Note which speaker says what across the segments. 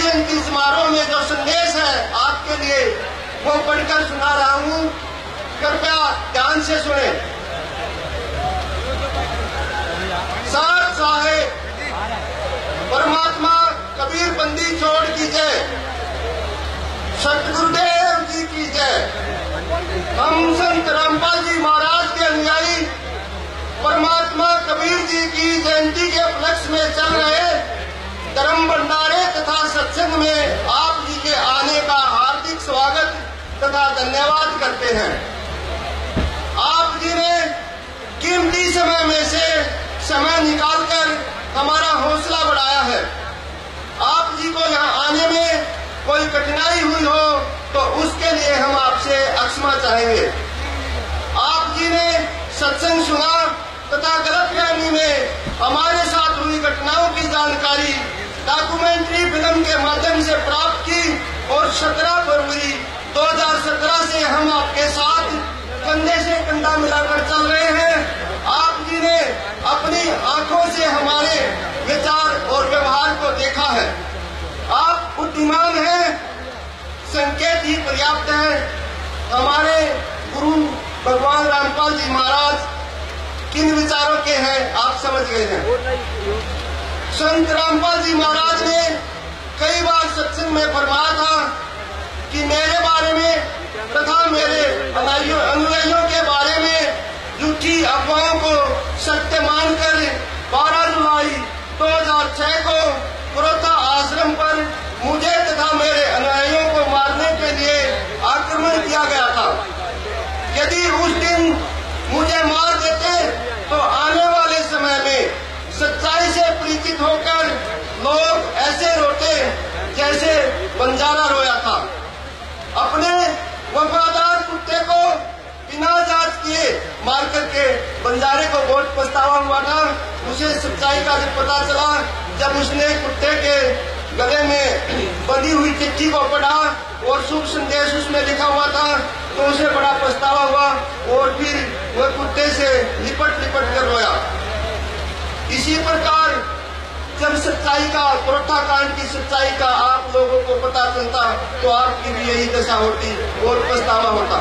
Speaker 1: जयंती समारोह में जो संदेश है आपके लिए वो पढ़कर सुना रहा हूं, कृपया ध्यान से सुने। साथ साहेब परमात्मा कबीर बंदी छोड़ की जय, सतगुरुदेव जी की जय। हम संत रामपाल जी महाराज के अनुयायी परमात्मा कबीर जी की जयंती के उपलक्ष्य में चल रहे धर्म भंडारे तथा सत्संग में आप जी के आने का हार्दिक स्वागत तथा धन्यवाद करते हैं। आप जी ने कीमती समय में से समय निकालकर हमारा हौसला बढ़ाया है। आप जी को यहाँ आने में कोई कठिनाई हुई हो तो उसके लिए हम आपसे क्षमा चाहेंगे। आप जी ने सत्संग सुना तथा गलतफहमी में हमारे साथ हुई घटनाओं की जानकारी डॉक्यूमेंट्री फिल्म के माध्यम से प्राप्त की और 17 फरवरी 2017 से हम आपके साथ कंधे से कंधा मिलाकर चल रहे हैं। आप जी ने अपनी आंखों से हमारे विचार और व्यवहार को देखा है। आप बुद्धिमान हैं, संकेत ही पर्याप्त है। हमारे गुरु भगवान रामपाल जी महाराज किन विचारों के हैं आप समझ गए हैं। संत रामपाल जी महाराज ने कई बार सत्संग में फरमाया था कि मेरे बारे में तथा मेरे अनुयायियों के बारे में झूठी अफवाहों को सत्य मानकर 12 जुलाई 2006 को पुरोता आश्रम पर मुझे तथा मेरे अनुयायियों को मारने के लिए आक्रमण किया गया था। यदि उस दिन मुझे मार देते तो आने वाले समय में सच्चाई से परिचित होकर लोग ऐसे रोते जैसे बंजारा रोया था। अपने वफादार कुत्ते को बिना जांच किए मार करके बंजारे को बहुत पछतावा हुआ था। उसे सच्चाई का जब पता चला, जब उसने कुत्ते के गले में बंधी हुई चिट्ठी को पढ़ा और शुभ संदेश उसमें लिखा हुआ था तो उसे बड़ा पछतावा हुआ और फिर वह कुत्ते से लिपट लिपट कर रोया। इसी प्रकार जब सच्चाई का, पुरोठा कांड की सच्चाई का आप लोगों को पता चलता तो आपकी भी यही दशा होती और पछतावा होता।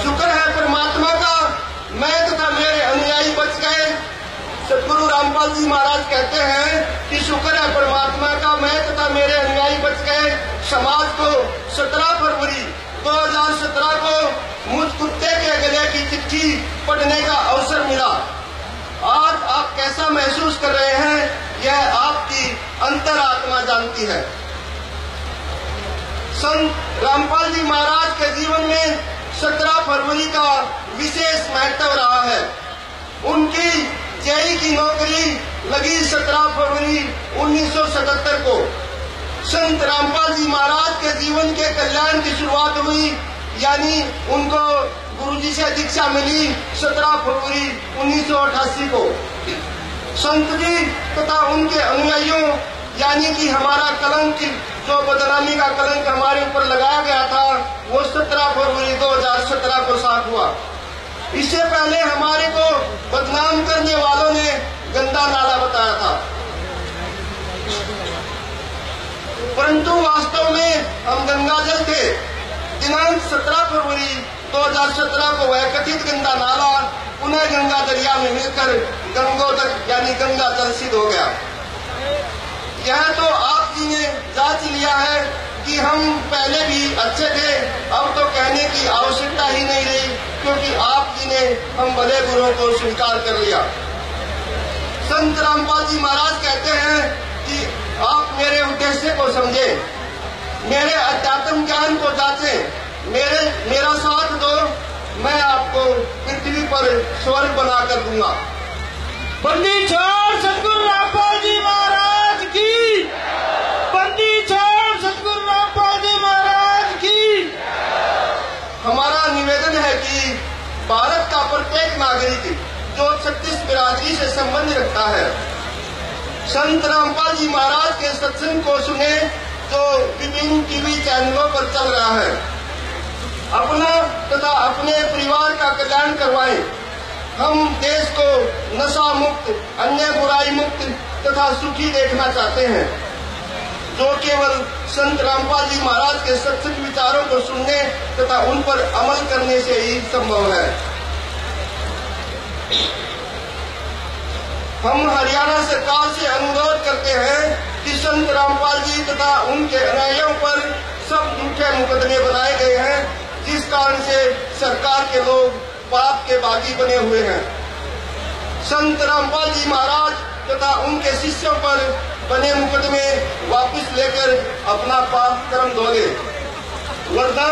Speaker 1: शुक्र है परमात्मा का, मैं तथा मेरे अनुयायी बच गए। सतगुरु रामपाल जी महाराज कहते हैं कि शुक्र है परमात्मा का, मैं तथा मेरे अनुयायी बच गए। समाज को 17 फरवरी 2017 को मुझ कुत्ते के गले की चिट्ठी पढ़ने का अवसर मिला। आज आप कैसा महसूस कर रहे हैं यह आपकी अंतरात्मा जानती है। संत रामपाल जी महाराज के जीवन में 17 फरवरी का विशेष महत्व रहा है। उनकी जेई की नौकरी लगी 17 फरवरी 1977 को। संत रामपाल जी महाराज के जीवन के कल्याण की शुरुआत हुई, यानी उनको गुरुजी से दीक्षा मिली 17 फरवरी 1988 को। संत जी तथा उनके अनुयायियों यानी कि हमारा कलंक, जो बदनामी का कलंक हमारे ऊपर लगाया गया था, वो 17 फरवरी 2017 को साफ हुआ। इससे पहले हमारे को बदनाम करने वालों ने गंदा नाला बताया था, परंतु वास्तव में हम गंगा जल थे। दिनांक 17 फरवरी 2017 को वह कथित गंदा नाला पुनः गंगा दरिया में मिलकर गंगोदक यानी गंगा जल सिद्ध हो गया। यह तो आप जी ने जांच लिया है कि हम पहले भी अच्छे थे, अब तो कहने की आवश्यकता ही नहीं रही, क्योंकि आप जी ने हम भले बुरों को स्वीकार कर लिया। संत रामपाल जी महाराज कहते हैं कि आप मेरे उद्देश्य को समझें, मेरे अध्यात्म ज्ञान को जांचें, मेरा साथ दो, मैं आपको पृथ्वी पर स्वर्ग बनाकर दूंगा।
Speaker 2: बंदी छोड़ सतगुरु रामपाल जी महाराज की, बंदी छोड़ सतगुरु रामपाल जी महाराज की।
Speaker 1: हमारा निवेदन है कि भारत का प्रत्येक नागरिक जो 36 बिरादरी से संबंध रखता है, संत रामपाल जी महाराज के सत्संग को सुने जो विभिन्न टीवी चैनलों पर चल रहा है, अपना तथा अपने परिवार का कल्याण करवाएं। हम देश को नशा मुक्त, अन्य बुराई मुक्त तथा सुखी देखना चाहते हैं, जो केवल संत रामपाल जी महाराज के सच्चे विचारों को सुनने तथा उन पर अमल करने से ही संभव है। हम हरियाणा सरकार से अनुरोध करते हैं कि संत रामपाल जी तथा उनके अनुयायियों पर सब झूठे मुकदमे बनाए गए हैं, जिस कारण से सरकार के लोग पाप के बागी बने हुए हैं। संत रामपाल जी महाराज तथा उनके शिष्यों पर बने मुकदमे वापस लेकर अपना पाप कर्म धोले, वरना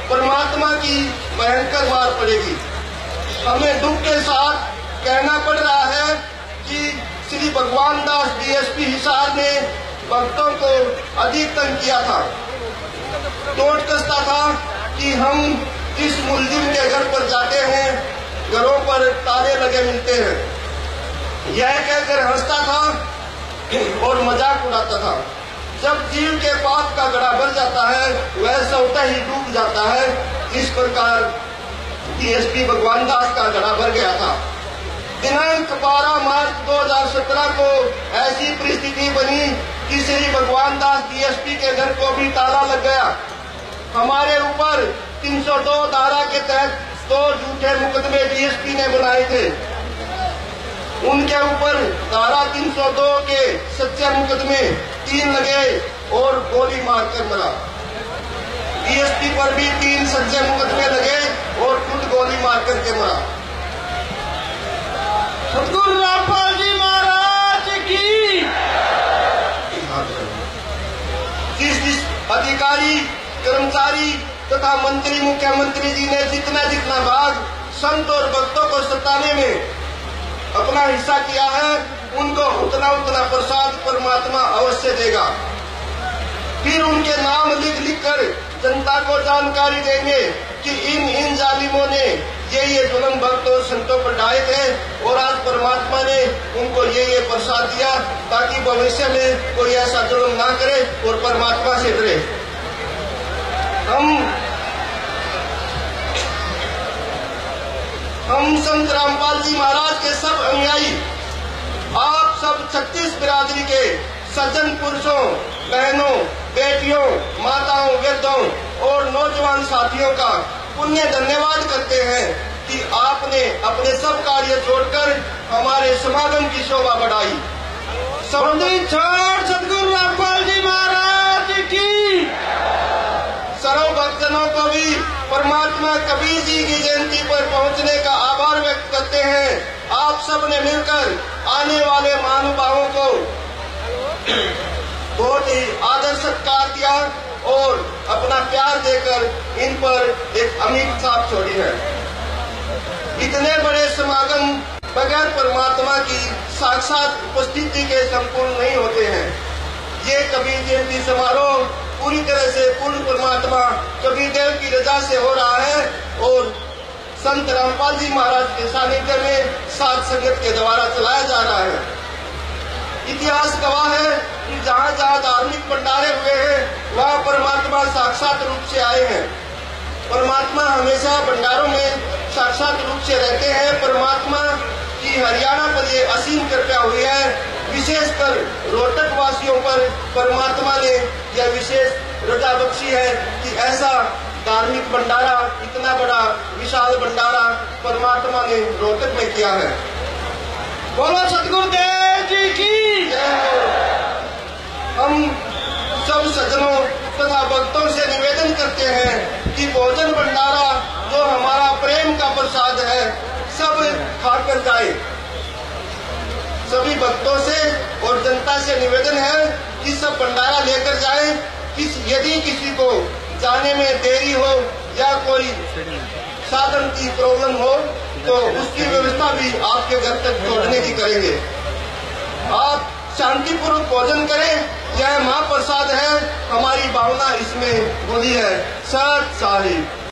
Speaker 1: परमात्मा की भयंकर मार पड़ेगी। हमें दुख के साथ कहना पड़ रहा है कि श्री भगवान दास डीएसपी हिसार ने भक्तों को अधिक तंग किया था। टोट कसता था कि हम इस मुलजिम के घर पर जाते हैं, घरों पर ताले लगे मिलते हैं, यह कहकर हंसता था और मजाक उड़ाता था। जब जीव के पाप का घड़ा भर जाता है, वह स्वतः ही डूब जाता है। इस प्रकार डीएसपी भगवान दास का घड़ा भर गया था। दिनांक 12 मार्च 2017 को ऐसी परिस्थिति बनी कि श्री भगवान दास डीएसपी के घर को भी ताला लग गया। हमारे ऊपर 302 धारा के तहत 2 झूठे मुकदमे डीएसपी ने बनाए थे। उनके ऊपर धारा 302 के सच्चे मुकदमे 3 लगे और गोली मारकर मरा। डीएसपी पर भी 3 सच्चे मुकदमे लगे और खुद गोली मारकर के मरा।
Speaker 2: सतगुरु रामपाल जी महाराज की।
Speaker 1: जिस अधिकारी, कर्मचारी तथा मंत्री, मुख्यमंत्री जी ने जितना भाग संत और भक्तों को सताने में अपना हिस्सा किया है, उनको उतना प्रसाद परमात्मा अवश्य देगा। फिर उनके नाम लिख कर जनता को जानकारी देंगे कि इन जालिमों ने ये जुल्म भक्त और संतों पर ढाए थे और आज परमात्मा ने उनको ये प्रसाद दिया, ताकि भविष्य में कोई ऐसा जुल्म ना करे और परमात्मा से डरे। हम संत रामपाल जी महाराज के सब अनुयायी, आप सब 36 बिरादरी के सज्जन पुरुषों, बहनों, बेटियों, माताओं, वृद्धों और नौजवान साथियों का पुण्य धन्यवाद करते हैं कि आपने अपने सब कार्य छोड़कर हमारे समागम की शोभा बढ़ाई।
Speaker 2: सतगुरु रामपाल जी महाराज की।
Speaker 1: सर्व भक्तजनों को भी परमात्मा कबीर जी की जयंती पर पहुंचने का आभार व्यक्त करते हैं। आप सब ने मिलकर आने वाले महानुभावों को बहुत ही आदर सत्कार दिया और अपना प्यार देकर इन पर एक अमिट छाप छोड़ी है। इतने बड़े समागम बगैर परमात्मा की साक्षात उपस्थिति के संपूर्ण नहीं होते हैं। ये कबीर जयंती समारोह पूरी तरह से पूर्ण परमात्मा कबीर देव की रजा से हो रहा है और संत रामपाल जी महाराज के सानिध्य में साध संगत के द्वारा चलाया जा रहा है। इतिहास गवाह है कि जहाँ जहाँ धार्मिक भंडारे हुए हैं, वहाँ परमात्मा साक्षात रूप से आए हैं। परमात्मा हमेशा भंडारों में साक्षात रूप से रहते हैं। परमात्मा की हरियाणा पर ये असीम कृपा हुई है। विशेषकर रोहतक वासियों पर परमात्मा ने यह विशेष रजा बख्शी है कि ऐसा धार्मिक भंडारा, इतना बड़ा विशाल भंडारा परमात्मा ने रोहतक में किया है।
Speaker 2: बोलो सतगुरुदेव जी की।
Speaker 1: हम सब सज्जनों तथा भक्तों से निवेदन करते हैं कि भोजन भंडारा जो हमारा प्रेम का प्रसाद है, सब खाकर जाए। सभी भक्तों से और जनता से निवेदन है कि सब भंडारा लेकर जाए। यदि किसी को जाने में देरी हो या कोई साधन की प्रॉब्लम हो तो उसकी व्यवस्था भी आपके घर तक छोड़ने की करेंगे। आप शांतिपूर्वक भोजन करें, यह महाप्रसाद है। हमारी भावना इसमें बोली है। सत साहिब।